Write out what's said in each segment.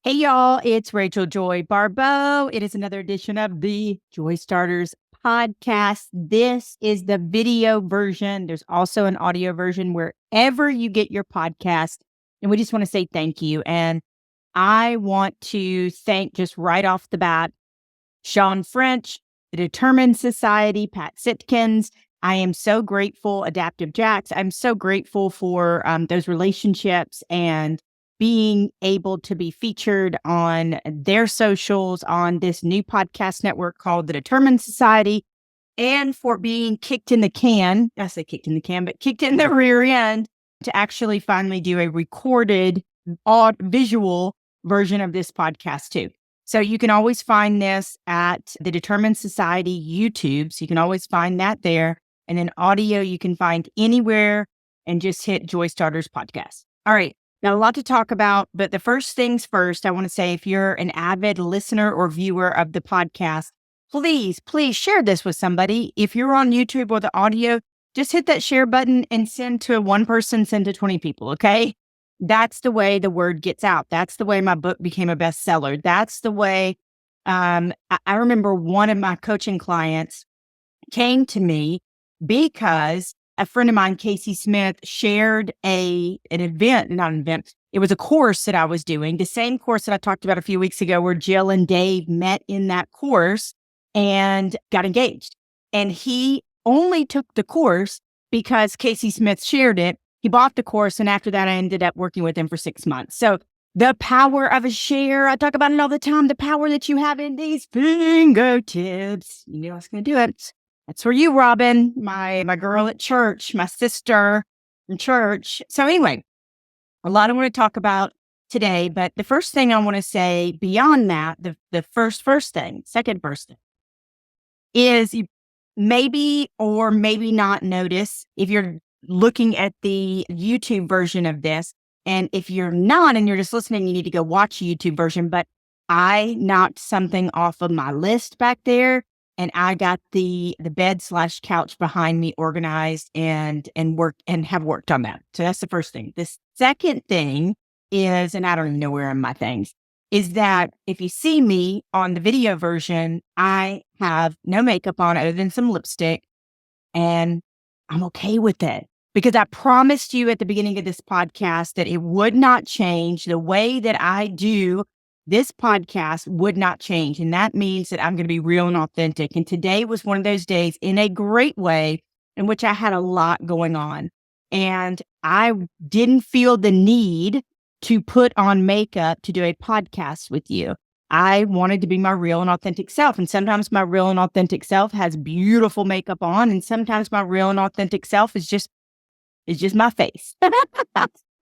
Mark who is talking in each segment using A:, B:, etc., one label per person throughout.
A: Hey, y'all, it's Rachel Joy Baribeau. It is another edition of the Joy Starters podcast. This is the video version. There's also an audio version wherever you get your podcast. And we just want to say thank you. And I want to thank just right off the bat, Sean French, the Determined Society, Pat Sitkins. I am so grateful, Adaptive Jacks. I'm so grateful for those relationships and being able to be featured on their socials on this new podcast network called the Determined Society, and for being kicked in the can. I say kicked in the can, but kicked in the rear end to actually finally do a recorded visual version of this podcast too. So you can always find this at the Determined Society YouTube. So you can always find that there. And then audio you can find anywhere and just hit Joy Starters Podcast. All right. Now, a lot to talk about, but the first things first, I want to say if you're an avid listener or viewer of the podcast, please share this with somebody. If you're on YouTube or the audio, just hit that share button and send to one person, send to 20 people, okay? That's the way the word gets out. That's the way my book became a bestseller. That's the way, I remember one of my coaching clients came to me because a friend of mine, Casey Smith, shared it was a course that I was doing, the same course that I talked about a few weeks ago where Jill and Dave met in that course and got engaged. And he only took the course because Casey Smith shared it. He bought the course, and after that, I ended up working with him for 6 months. So the power of a share, I talk about it all the time, the power that you have in these fingertips. You knew I was going to do it. That's for you, Robin, my girl at church, my sister in church. So anyway, a lot I want to talk about today, but the first thing I want to say beyond that, the second first thing is you maybe or maybe not notice if you're looking at the YouTube version of this. And if you're not and you're just listening, you need to go watch the YouTube version. But I knocked something off of my list back there. And I got the bed/couch behind me organized and have worked on that. So that's the first thing. The second thing is, and I don't even know where are my things, is that if you see me on the video version, I have no makeup on other than some lipstick, and I'm okay with it because I promised you at the beginning of this podcast that it would not change. The way that I do this podcast would not change. And that means that I'm going to be real and authentic. And today was one of those days in a great way in which I had a lot going on. And I didn't feel the need to put on makeup to do a podcast with you. I wanted to be my real and authentic self. And sometimes my real and authentic self has beautiful makeup on. And sometimes my real and authentic self is just my face.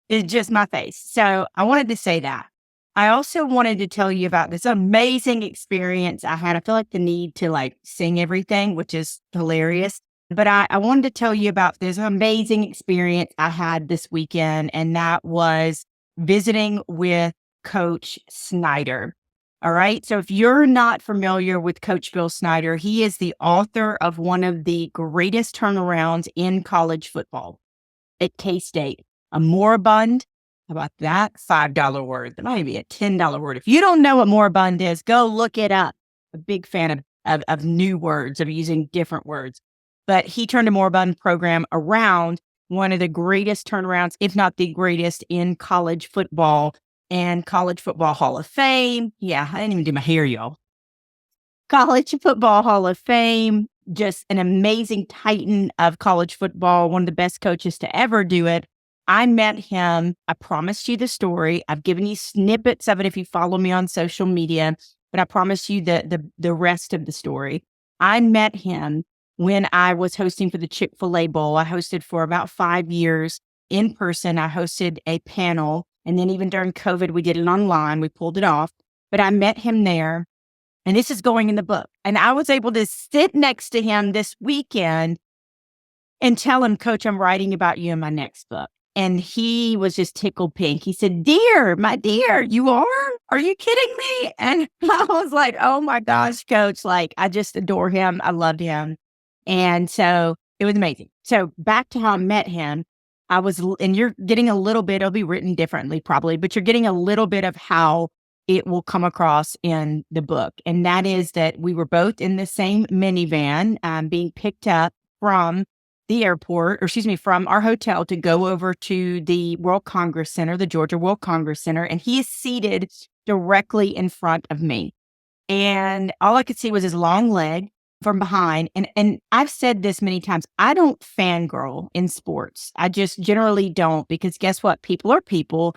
A: It's just my face. So I wanted to say that. I also wanted to tell you about this amazing experience I had. I feel like the need to sing everything, which is hilarious. But I wanted to tell you about this amazing experience I had this weekend, and that was visiting with Coach Snyder. All right. So if you're not familiar with Coach Bill Snyder, he is the author of one of the greatest turnarounds in college football at K-State, a moribund. How about that? $5 word. That might be a $10 word. If you don't know what moribund is, go look it up. A big fan of new words, of using different words. But he turned a moribund program around, one of the greatest turnarounds, if not the greatest, in college football and College Football Hall of Fame. Yeah, I didn't even do my hair, y'all. College Football Hall of Fame, just an amazing titan of college football, one of the best coaches to ever do it. I met him. I promised you the story. I've given you snippets of it if you follow me on social media, but I promised you the rest of the story. I met him when I was hosting for the Chick-fil-A Bowl. I hosted for about 5 years in person. I hosted a panel, and then even during COVID, we did it online. We pulled it off, but I met him there, and this is going in the book. And I was able to sit next to him this weekend and tell him, Coach, I'm writing about you in my next book. And he was just tickled pink. He said, my dear, you are? Are you kidding me? And I was like, oh my gosh, Coach, I just adore him. I loved him. And so it was amazing. So back to how I met him, and you're getting a little bit, it'll be written differently probably, but you're getting a little bit of how it will come across in the book. And that is that we were both in the same minivan, being picked up from the airport, or excuse me, from our hotel to go over to the World Congress Center, the Georgia World Congress Center. And he is seated directly in front of me. And all I could see was his long leg from behind. And I've said this many times. I don't fangirl in sports. I just generally don't, because guess what? People are people.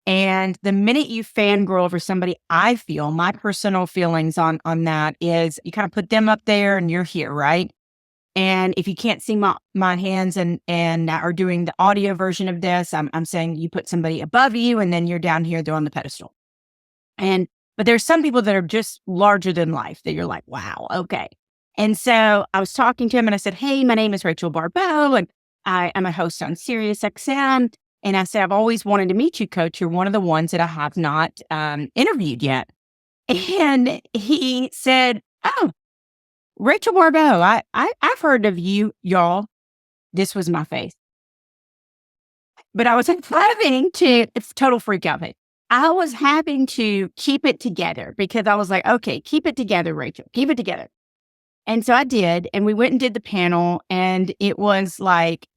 A: And the minute you fangirl over somebody, I feel my personal feelings on that is you kind of put them up there and you're here, right? And if you can't see my hands and are doing the audio version of this, I'm saying you put somebody above you and then you're down here, they're on the pedestal. But there's some people that are just larger than life that you're like, wow, okay. And so I was talking to him and I said, hey, my name is Rachel Baribeau and I am a host on Sirius XM. And I said, I've always wanted to meet you, Coach. You're one of the ones that I have not interviewed yet. And he said, oh, Rachel Baribeau, I've heard of you, y'all. This was my face. But I was having to, it's total freak out. I was having to keep it together because I was like, okay, keep it together, Rachel, keep it together. And so I did, and we went and did the panel, and it was like,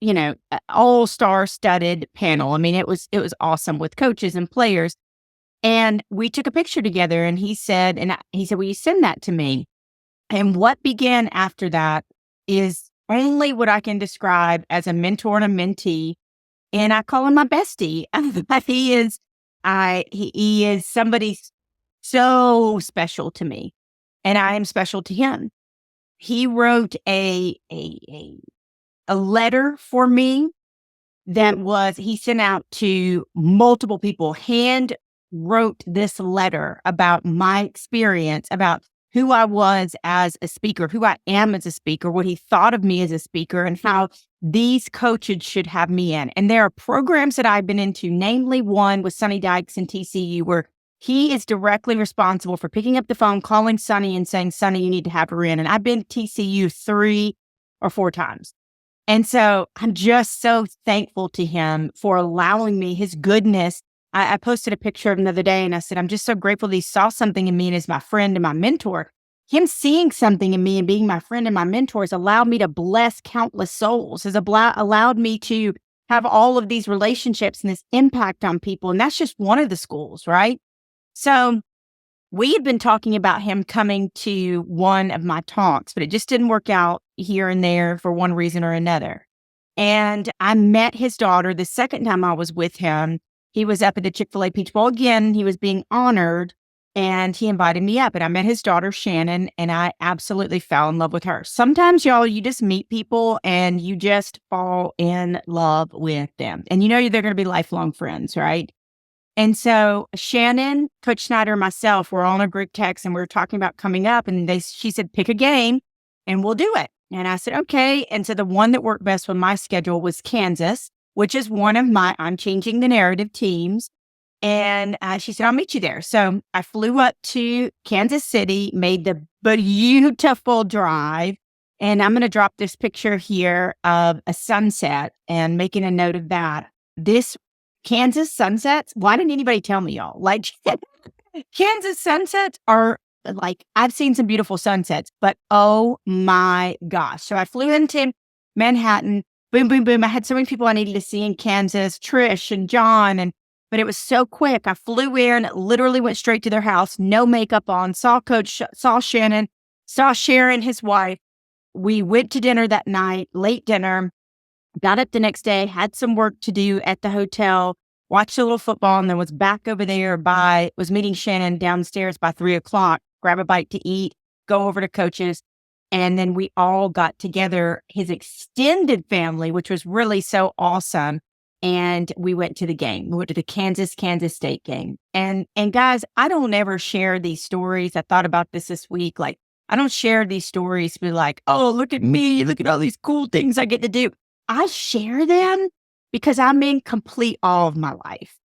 A: all-star studded panel. I mean, it was awesome with coaches and players. And we took a picture together, and he said, will you send that to me? And what began after that is only what I can describe as a mentor and a mentee. And I call him my bestie. He is somebody so special to me, and I am special to him. He wrote a letter for me that he sent out to multiple people, hand wrote this letter about my experience, about who I was as a speaker, who I am as a speaker, what he thought of me as a speaker, and how these coaches should have me in. And there are programs that I've been into, namely one with Sonny Dykes and TCU, where he is directly responsible for picking up the phone, calling Sonny and saying, Sonny, you need to have her in. And I've been to TCU 3 or 4 times. And so I'm just so thankful to him for allowing me his goodness. I posted a picture of him the other day and I said, I'm just so grateful that he saw something in me and is my friend and my mentor. Him seeing something in me and being my friend and my mentor has allowed me to bless countless souls, has allowed me to have all of these relationships and this impact on people. And that's just one of the schools, right? So we had been talking about him coming to one of my talks, but it just didn't work out here and there for one reason or another. And I met his daughter the second time I was with him. He was up at the Chick-fil-A Peach Bowl again. He was being honored and he invited me up, and I met his daughter, Shannon, and I absolutely fell in love with her. Sometimes, y'all, you just meet people and you just fall in love with them, and you know they're going to be lifelong friends, right? And so Shannon, Coach Snyder, and myself were on a group text and we were talking about coming up, and she said, pick a game and we'll do it. And I said, okay. And so the one that worked best with my schedule was Kansas, which is one of my I'm Changing the Narrative teams. And she said, I'll meet you there. So I flew up to Kansas City, made the beautiful drive. And I'm going to drop this picture here of a sunset and making a note of that. This Kansas sunsets, why didn't anybody tell me, y'all? Like, Kansas sunsets are like, I've seen some beautiful sunsets, but oh my gosh. So I flew into Manhattan, boom, boom, boom. I had so many people I needed to see in Kansas, Trish and John, but it was so quick. I flew in, literally went straight to their house, no makeup on, saw Coach, saw Shannon, saw Sharon, his wife. We went to dinner that night, late dinner, got up the next day, had some work to do at the hotel, watched a little football, and then was back over there was meeting Shannon downstairs by 3:00, grab a bite to eat, go over to Coach's. And then we all got together, his extended family, which was really so awesome. And we went to the game. We went to the Kansas State game. And guys, I don't ever share these stories. I thought about this week. Like, I don't share these stories to be like, oh, look at me. Look at all these cool things I get to do. I share them because I'm in complete awe of my life.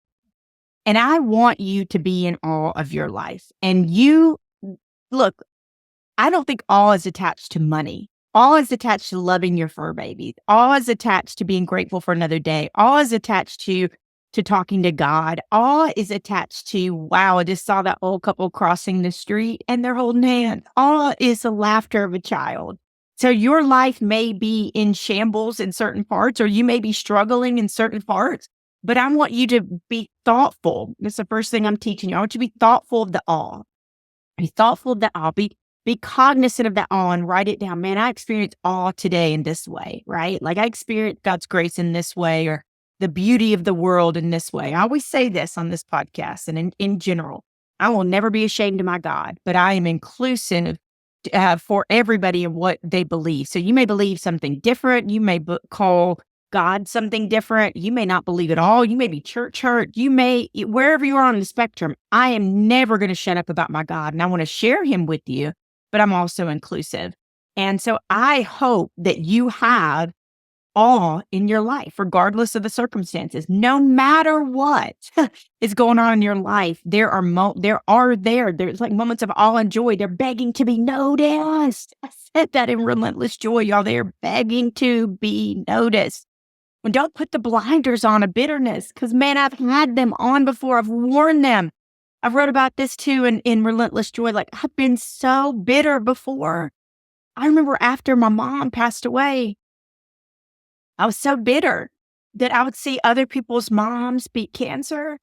A: And I want you to be in awe of your life. And look, I don't think awe is attached to money. Awe is attached to loving your fur baby. Awe is attached to being grateful for another day. Awe is attached to to talking to God. Awe is attached to, wow, I just saw that old couple crossing the street and they're holding hands. Awe is the laughter of a child. So your life may be in shambles in certain parts, or you may be struggling in certain parts, but I want you to be thoughtful. That's the first thing I'm teaching you. I want you to be thoughtful of the awe. Be thoughtful of the awe. Be cognizant of that awe and write it down. Man, I experienced awe today in this way, right? Like I experienced God's grace in this way, or the beauty of the world in this way. I always say this on this podcast and in general. I will never be ashamed of my God, but I am inclusive for everybody and what they believe. So you may believe something different. You may call God something different. You may not believe at all. You may be church hurt. You may, wherever you are on the spectrum, I am never going to shut up about my God. And I want to share him with you, but I'm also inclusive. And so I hope that you have awe in your life, regardless of the circumstances. No matter what is going on in your life, there's like moments of awe and joy. They're begging to be noticed. I said that in Relentless Joy, y'all. They're begging to be noticed. And don't put the blinders on of bitterness, because man, I've had them on before. I've warned them. I've wrote about this too in Relentless Joy. Like I've been so bitter before. I remember after my mom passed away, I was so bitter that I would see other people's moms beat cancer,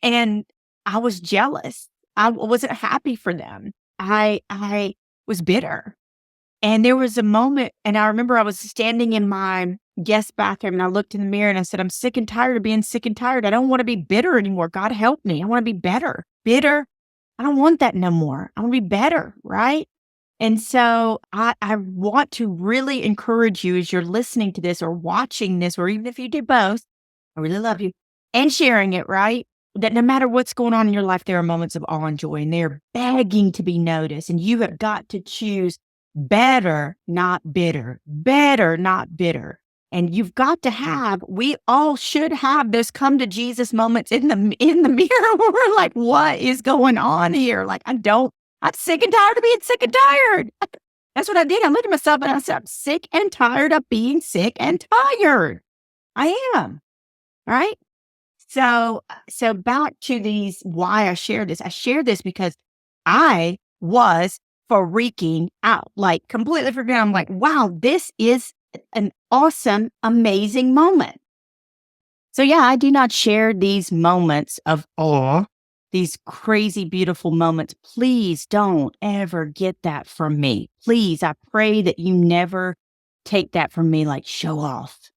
A: and I was jealous. I wasn't happy for them. I was bitter. And there was a moment, and I remember I was standing in my guest bathroom and I looked in the mirror and I said, I'm sick and tired of being sick and tired. I don't want to be bitter anymore. God help me. I want to be better. Bitter. I don't want that no more. I want to be better. Right. And so I want to really encourage you as you're listening to this or watching this, or even if you do both, I really love you, and sharing it, right? That no matter what's going on in your life, there are moments of awe and joy, and they're begging to be noticed. And you have got to choose better, not bitter, better, not bitter. And you've got to we all should have those come to Jesus moments in the mirror where we're like, what is going on here? Like, I'm sick and tired of being sick and tired. That's what I did. I looked at myself and I said, I'm sick and tired of being sick and tired. I am. All right. So back to why I share this. I share this because I was freaking out, like completely freaking out. I'm like, wow, this is an awesome, amazing moment. So yeah, I do not share these moments of awe, these crazy, beautiful moments. Please don't ever get that from me. Please, I pray that you never take that from me like show off.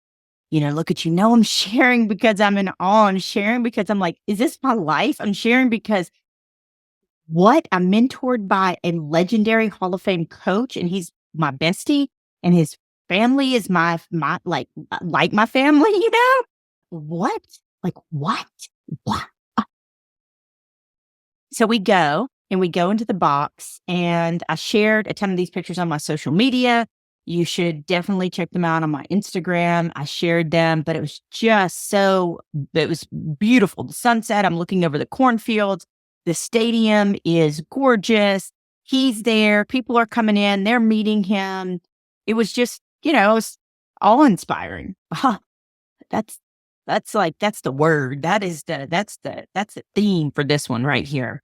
A: Look at you. No, I'm sharing because I'm in awe. I'm sharing because I'm like, is this my life? I'm sharing because I'm mentored by a legendary Hall of Fame coach, and he's my bestie, and his family is my like my family, What? Like what? What? So we go into the box, and I shared a ton of these pictures on my social media. You should definitely check them out on my Instagram. I shared them, but it was just it was beautiful. The sunset, I'm looking over the cornfields. The stadium is gorgeous. He's there. People are coming in. They're meeting him. It was just, it was awe-inspiring. That's the word. That's the theme for this one right here.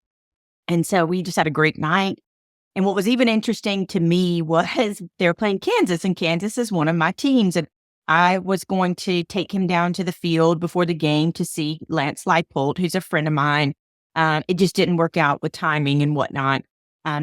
A: And so we just had a great night. And what was even interesting to me was they were playing Kansas, and Kansas is one of my teams. And I was going to take him down to the field before the game to see Lance Leipold, who's a friend of mine. It just didn't work out with timing and whatnot.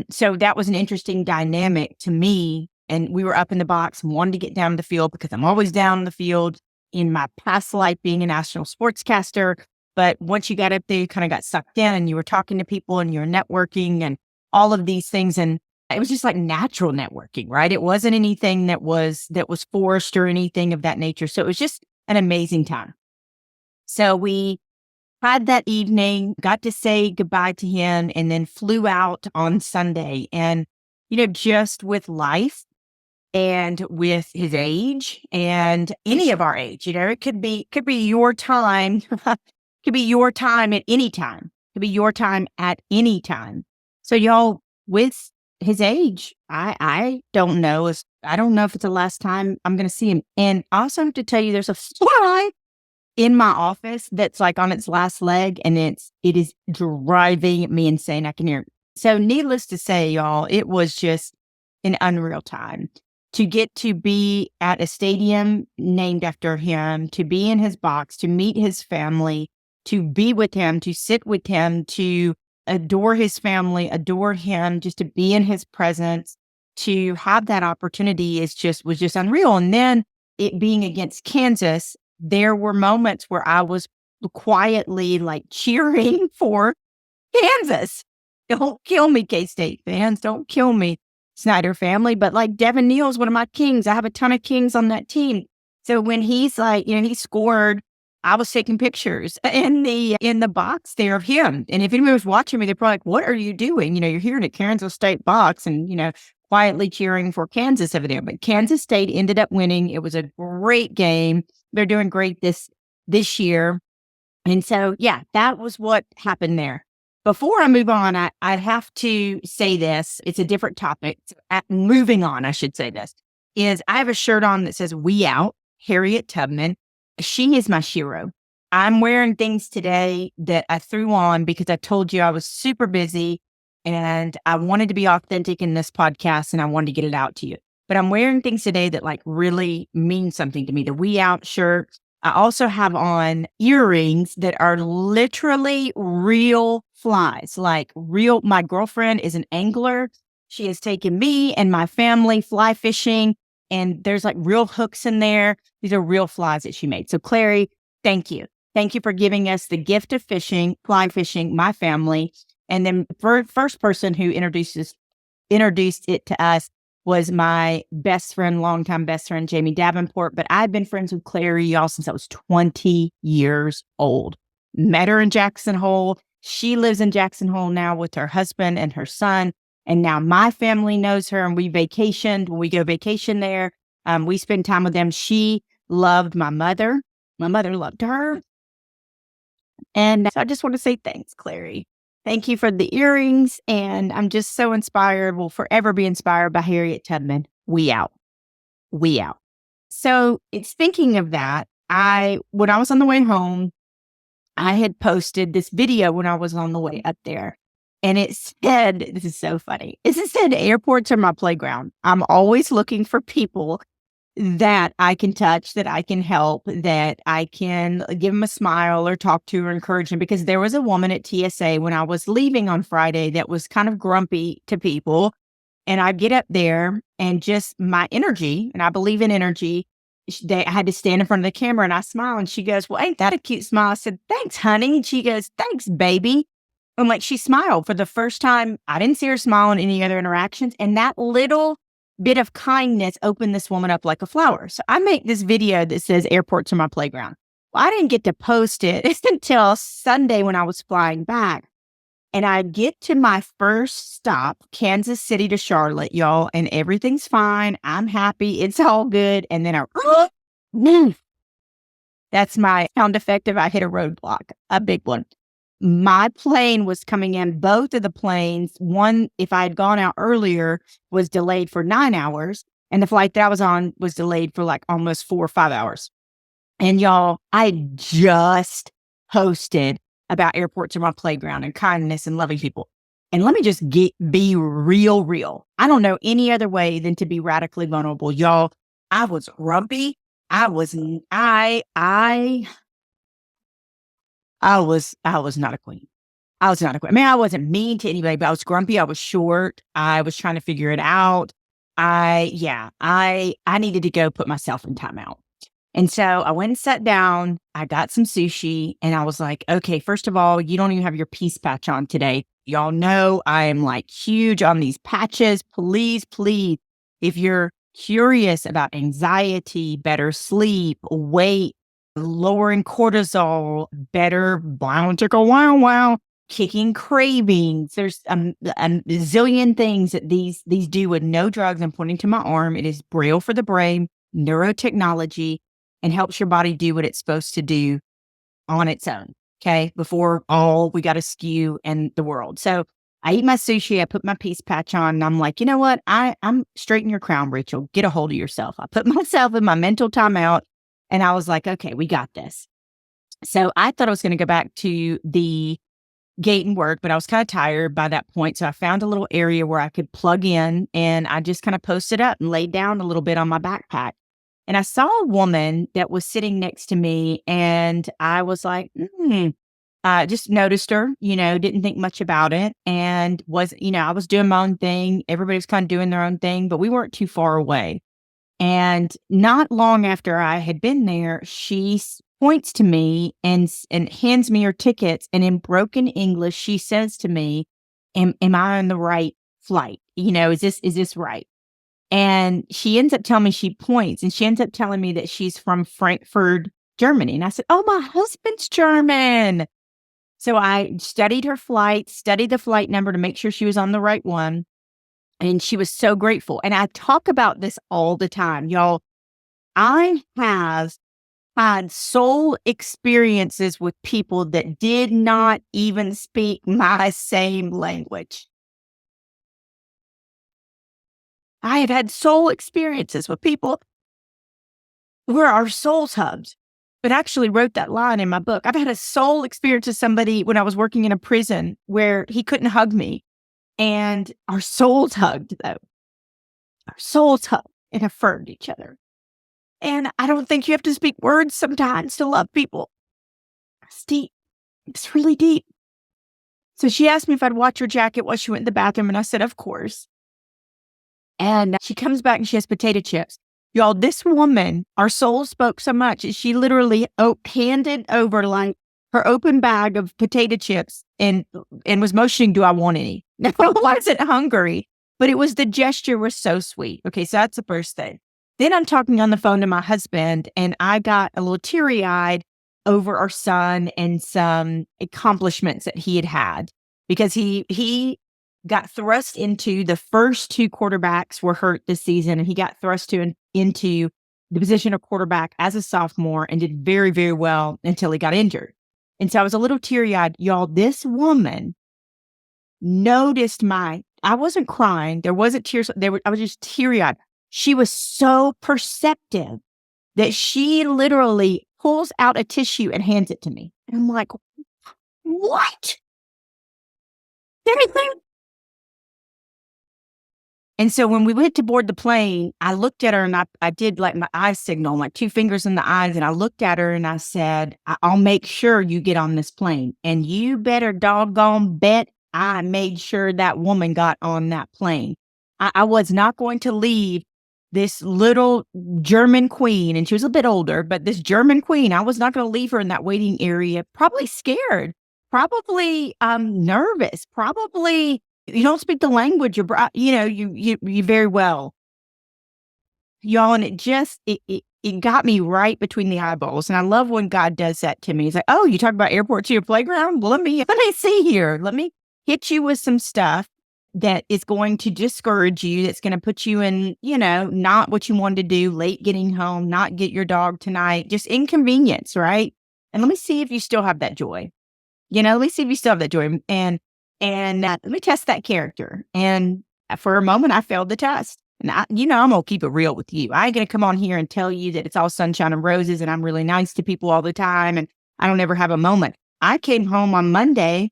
A: So that was an interesting dynamic to me. And we were up in the box and wanted to get down to the field because I'm always down in the field in my past life being a national sportscaster. But once you got up there, you kind of got sucked in and you were talking to people and you were networking and all of these things. And it was just like natural networking, right? It wasn't anything that was forced or anything of that nature. So it was just an amazing time. So we had that evening, got to say goodbye to him, and then flew out on Sunday. And, just with life and with his age and any of our age, it could be your time. Could be your time at any time. Could be your time at any time. So y'all, with his age, I don't know. I don't know if it's the last time I'm going to see him. And I also have to tell you, there's a fly in my office that's like on its last leg, and it is driving me insane. I can hear it. So needless to say, y'all, it was just an unreal time to get to be at a stadium named after him, to be in his box, to meet his family, to be with him, to sit with him, to adore his family, adore him, just to be in his presence, to have that opportunity was just unreal. And then it being against Kansas, there were moments where I was quietly like cheering for Kansas. Don't kill me, K-State fans. Don't kill me, Snyder family. But like Devin Neal's one of my kings. I have a ton of kings on that team. So when he's like, he scored, I was taking pictures in the box there of him. And if anyone was watching me, they're probably like, what are you doing? You're here in a Kansas State box and, quietly cheering for Kansas over there. But Kansas State ended up winning. It was a great game. They're doing great this year. And so, yeah, that was what happened there. Before I move on, I have to say this. It's a different topic. Moving on, I should say this, is I have a shirt on that says "We Out," Harriet Tubman. She is my hero. I'm wearing things today that I threw on because I told you I was super busy and I wanted to be authentic in this podcast and I wanted to get it out to you. But I'm wearing things today that like really mean something to me. The "We Out" shirt. I also have on earrings that are literally real flies, like real. My girlfriend is an angler. She has taken me and my family fly fishing, and there's like real hooks in there. These are real flies that she made. So Clary, thank you. Thank you for giving us the gift of fishing, fly fishing, my family. And then the first person who introduced it to us was my best friend, longtime best friend, Jamie Davenport. But I've been friends with Clary, y'all, since I was 20 years old. Met her in Jackson Hole. She lives in Jackson Hole now with her husband and her son. And now my family knows her and we vacationed. When we go vacation there, we spend time with them. She loved my mother. My mother loved her. And so I just want to say thanks, Clary. Thank you for the earrings. And I'm just so inspired, will forever be inspired by Harriet Tubman. We out. We out. So it's thinking of that. When I was on the way home, I had posted this video when I was on the way up there. And it said, this is so funny. It said, airports are my playground. I'm always looking for people that I can touch, that I can help, that I can give them a smile or talk to or encourage them. Because there was a woman at TSA when I was leaving on Friday that was kind of grumpy to people. And I get up there and just my energy, and I believe in energy, I had to stand in front of the camera and I smile and she goes, well, ain't that a cute smile? I said, thanks, honey. And she goes, thanks, baby. I'm like, she smiled for the first time. I didn't see her smile in any other interactions. And that little bit of kindness opened this woman up like a flower. So I make this video that says airports are my playground. Well, I didn't get to post it until Sunday when I was flying back. And I get to my first stop, Kansas City to Charlotte, y'all, and everything's fine. I'm happy. It's all good. And then that's my sound effect if I hit a roadblock, a big one. My plane was coming in, both of the planes, one, if I had gone out earlier, was delayed for 9 hours. And the flight that I was on was delayed for like almost 4 or 5 hours. And y'all, I just posted about airports are my playground and kindness and loving people. And let me just be real. I don't know any other way than to be radically vulnerable. Y'all, I was grumpy. I was not a queen. I was not a queen. I mean, I wasn't mean to anybody, but I was grumpy. I was short. I was trying to figure it out. I needed to go put myself in timeout. And so I went and sat down. I got some sushi and I was like, okay, first of all, you don't even have your peace patch on today. Y'all know I am like huge on these patches. Please, if you're curious about anxiety, better sleep, weight, lowering cortisol, better biological wow, kicking cravings. There's a zillion things that these do with no drugs. I'm pointing to my arm. It is Braille for the brain, neurotechnology, and helps your body do what it's supposed to do on its own. Okay. Before all we got to skew in the world. So I eat my sushi. I put my peace patch on and I'm like, you know what? I'm straighten your crown, Rachel. Get a hold of yourself. I put myself in my mental timeout and I was like, okay, we got this. So I thought I was going to go back to the gate and work, but I was kind of tired by that point. So I found a little area where I could plug in and I just kind of posted up and laid down a little bit on my backpack. And I saw a woman that was sitting next to me and I was like, just noticed her, didn't think much about it and I was doing my own thing. Everybody was kind of doing their own thing, but we weren't too far away. And not long after I had been there, she points to me and hands me her tickets. And in broken English, she says to me, am I on the right flight? Is this right? And she ends up telling me, she points and she ends up telling me that she's from Frankfurt, Germany. And I said, oh, my husband's German. So I studied her flight, studied the flight number to make sure she was on the right one. And she was so grateful. And I talk about this all the time, y'all. I have had soul experiences with people that did not even speak my same language. I have had soul experiences with people where our souls hugged. But actually wrote that line in my book. I've had a soul experience with somebody when I was working in a prison where he couldn't hug me. And our souls hugged, though. Our souls hugged and affirmed each other. And I don't think you have to speak words sometimes to love people. It's deep. It's really deep. So she asked me if I'd watch her jacket while she went in the bathroom. And I said, of course. And she comes back and she has potato chips. Y'all, this woman, our soul spoke so much, she literally handed over like her open bag of potato chips and was motioning, do I want any? Now, I wasn't hungry, but the gesture was so sweet. Okay, so that's the first thing. Then I'm talking on the phone to my husband and I got a little teary-eyed over our son and some accomplishments that he had because he got thrust into the first two quarterbacks were hurt this season. And he got thrust into the position of quarterback as a sophomore and did very, very well until he got injured. And so I was a little teary-eyed. Y'all, this woman noticed I wasn't crying. There wasn't tears. I was just teary-eyed. She was so perceptive that she literally pulls out a tissue and hands it to me. And I'm like, what? Everything. And so when we went to board the plane, I looked at her and I did like my eye signal, like 2 fingers in the eyes. And I looked at her and I said, I'll make sure you get on this plane. And you better doggone bet I made sure that woman got on that plane. I was not going to leave this little German queen. And she was a bit older, but this German queen, I was not going to leave her in that waiting area, probably scared, probably nervous, probably you don't speak the language, you very well. Y'all, and it got me right between the eyeballs. And I love when God does that to me. He's like, oh, you talk about airport to your playground? Well, let me see here. Let me hit you with some stuff that is going to discourage you, that's going to put you in, not what you wanted to do, late getting home, not get your dog tonight, just inconvenience, right? And let me see if you still have that joy. Let me see if you still have that joy. And let me test that character. And for a moment, I failed the test. And I'm going to keep it real with you. I ain't going to come on here and tell you that it's all sunshine and roses and I'm really nice to people all the time and I don't ever have a moment. I came home on Monday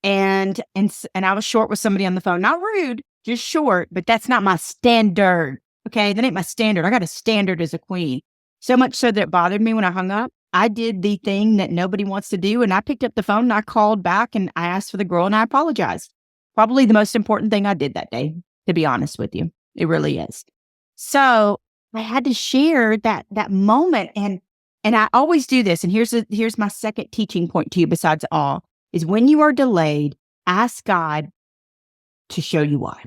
A: and I was short with somebody on the phone. Not rude, just short, but that's not my standard. Okay, that ain't my standard. I got a standard as a queen. So much so that it bothered me when I hung up. I did the thing that nobody wants to do. And I picked up the phone and I called back and I asked for the girl and I apologized. Probably the most important thing I did that day, to be honest with you. It really is. So I had to share that moment. And I always do this. And here's my second teaching point to you besides all is when you are delayed, ask God to show you why.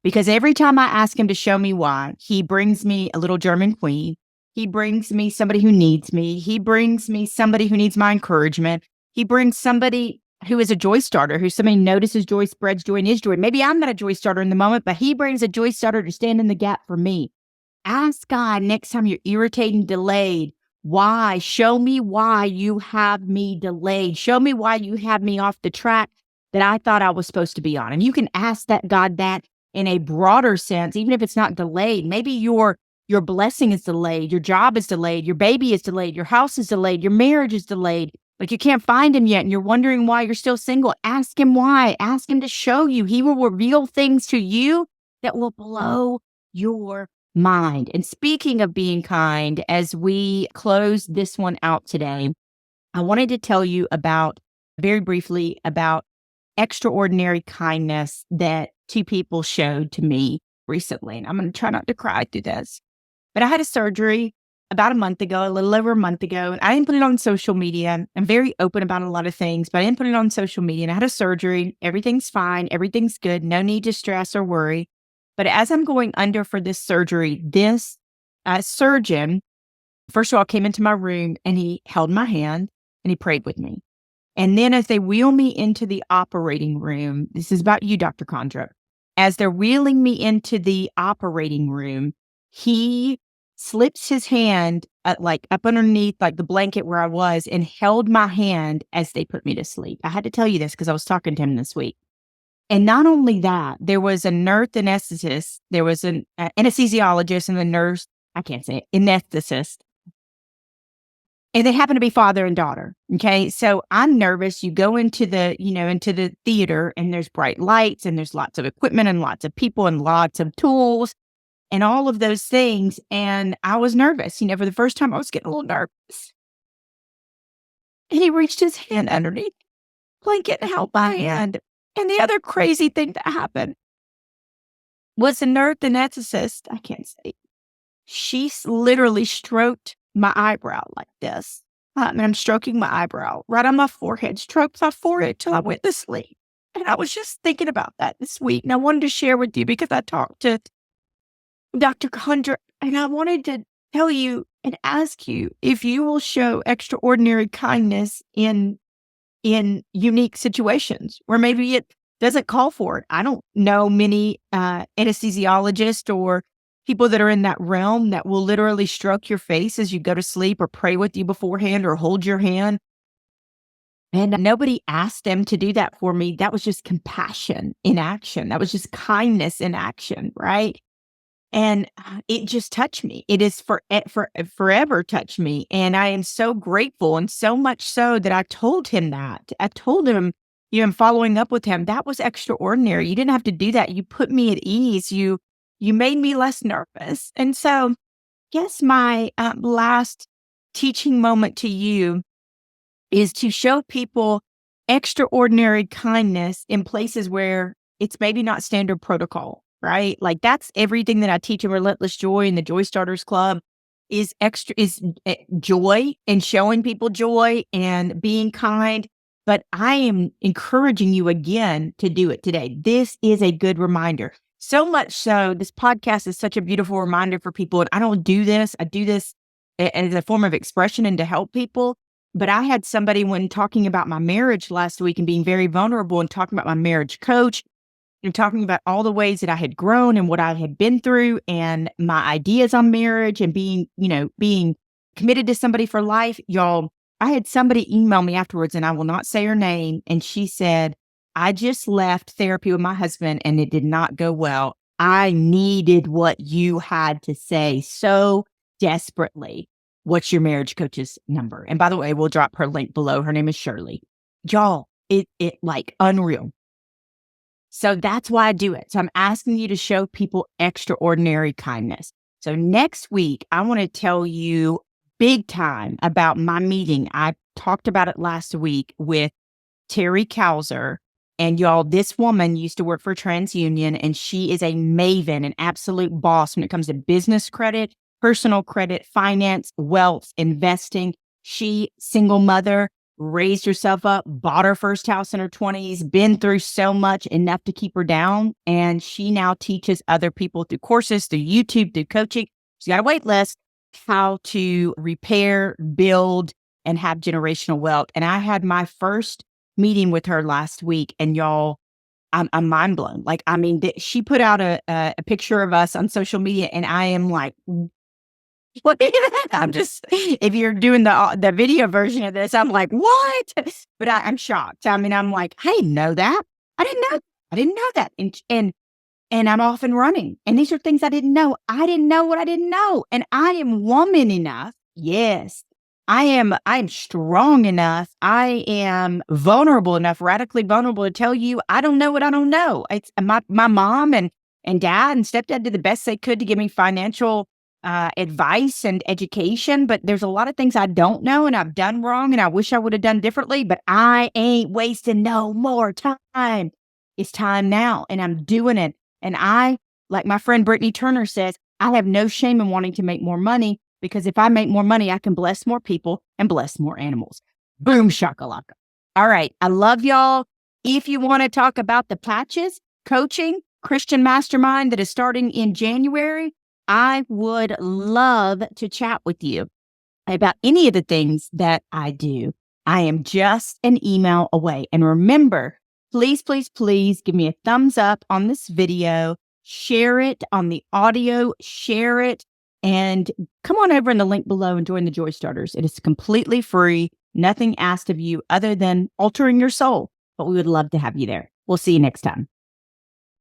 A: Because every time I ask him to show me why, he brings me a little German queen. He brings me somebody who needs me. He brings me somebody who needs my encouragement. He brings somebody who is a joy starter, who somebody notices joy, spreads joy, and is joy. Maybe I'm not a joy starter in the moment, but he brings a joy starter to stand in the gap for me. Ask God next time you're irritated, delayed, why? Show me why you have me delayed. Show me why you have me off the track that I thought I was supposed to be on. And you can ask God that in a broader sense, even if it's not delayed. Maybe you're your blessing is delayed, your job is delayed, your baby is delayed, your house is delayed, your marriage is delayed. Like you can't find him yet and you're wondering why you're still single. Ask him why. Ask him to show you. He will reveal things to you that will blow your mind. And speaking of being kind, as we close this one out today, I wanted to tell you about, very briefly, about extraordinary kindness that two people showed to me recently. And I'm going to try not to cry through this. But I had a surgery about a month ago, a little over a month ago, and I didn't put it on social media. I'm very open about a lot of things, but I didn't put it on social media. And I had a surgery. Everything's fine. Everything's good. No need to stress or worry. But as I'm going under for this surgery, this surgeon, first of all, came into my room and he held my hand and he prayed with me. And then as they wheel me into the operating room, this is about you, Dr. Condra. As they're wheeling me into the operating room, he slips his hand like up underneath like the blanket where I was and held my hand as they put me to sleep. I had to tell you this because I was talking to him this week. And not only that, there was a nurse anesthetist, there was an anesthesiologist and the nurse, I can't say it, anesthetist. And they happen to be father and daughter. Okay. So I'm nervous. You go into into the theater and there's bright lights and there's lots of equipment and lots of people and lots of tools and all of those things. And I was nervous. For the first time I was getting a little nervous. And he reached his hand underneath the blanket and held my hand. And the other crazy thing that happened was the nurse anesthetist, I can't say, she literally stroked my eyebrow like this. And I'm stroking my eyebrow right on my forehead, stroked my forehead till I went to sleep. And I was just thinking about that this week. And I wanted to share with you because I talked to Dr. Condra and I wanted to tell you and ask you if you will show extraordinary kindness in unique situations where maybe it doesn't call for it. I don't know many anesthesiologists or people that are in that realm that will literally stroke your face as you go to sleep or pray with you beforehand or hold your hand. And nobody asked them to do that for me. That was just compassion in action. That was just kindness in action, right? And it just touched me. It is forever touched me. And I am so grateful, and so much so that I told him that. I told him, I'm following up with him. That was extraordinary. You didn't have to do that. You put me at ease. You made me less nervous. And so, guess my last teaching moment to you is to show people extraordinary kindness in places where it's maybe not standard protocol, right? Like that's everything that I teach in Relentless Joy and the Joy Starters Club is joy and showing people joy and being kind. But I am encouraging you again to do it today. This is a good reminder. So much so, this podcast is such a beautiful reminder for people. And I don't do this. I do this as a form of expression and to help people. But I had somebody when talking about my marriage last week and being very vulnerable and talking about my marriage coach and talking about all the ways that I had grown and what I had been through and my ideas on marriage and being committed to somebody for life. Y'all, I had somebody email me afterwards, and I will not say her name. And she said, I just left therapy with my husband and it did not go well. I needed what you had to say so desperately. What's your marriage coach's number? And by the way, we'll drop her link below. Her name is Shirley. Y'all, it like unreal. So that's why I do it. So I'm asking you to show people extraordinary kindness. So next week, I want to tell you big time about my meeting. I talked about it last week with Terry Kauser. And y'all, this woman used to work for TransUnion, and she is a maven, an absolute boss when it comes to business credit, personal credit, finance, wealth, investing. She, single mother, raised herself up, bought her first house in her 20s, been through so much, enough to keep her down. And she now teaches other people through courses, through YouTube, through coaching. She's got a wait list, how to repair, build, and have generational wealth. And I had my first meeting with her last week, and y'all, I'm mind blown. Like, I mean, she put out a picture of us on social media, and I am like, what? I'm just, if you're doing the video version of this, I'm like, what? But I'm shocked. I mean, I'm like, I didn't know that. I didn't know that. And and I'm off and running. And these are things I didn't know. I didn't know what I didn't know. And I am woman enough. Yes. I am strong enough. I am vulnerable enough, radically vulnerable to tell you I don't know what I don't know. It's my mom and dad and stepdad did the best they could to give me financial advice and education, but there's a lot of things I don't know and I've done wrong and I wish I would have done differently, but I ain't wasting no more time. It's time now and I'm doing it. And I, like my friend Brittany Turner says, I have no shame in wanting to make more money because if I make more money, I can bless more people and bless more animals. Boom shakalaka. All right. I love y'all. If you want to talk about the Patches Coaching Christian Mastermind that is starting in January, I would love to chat with you about any of the things that I do. I am just an email away. And remember, please, please, please give me a thumbs up on this video, share it on the audio, share it, and come on over in the link below and join the Joy Starters. It is completely free, nothing asked of you other than altering your soul, but we would love to have you there. We'll see you next time.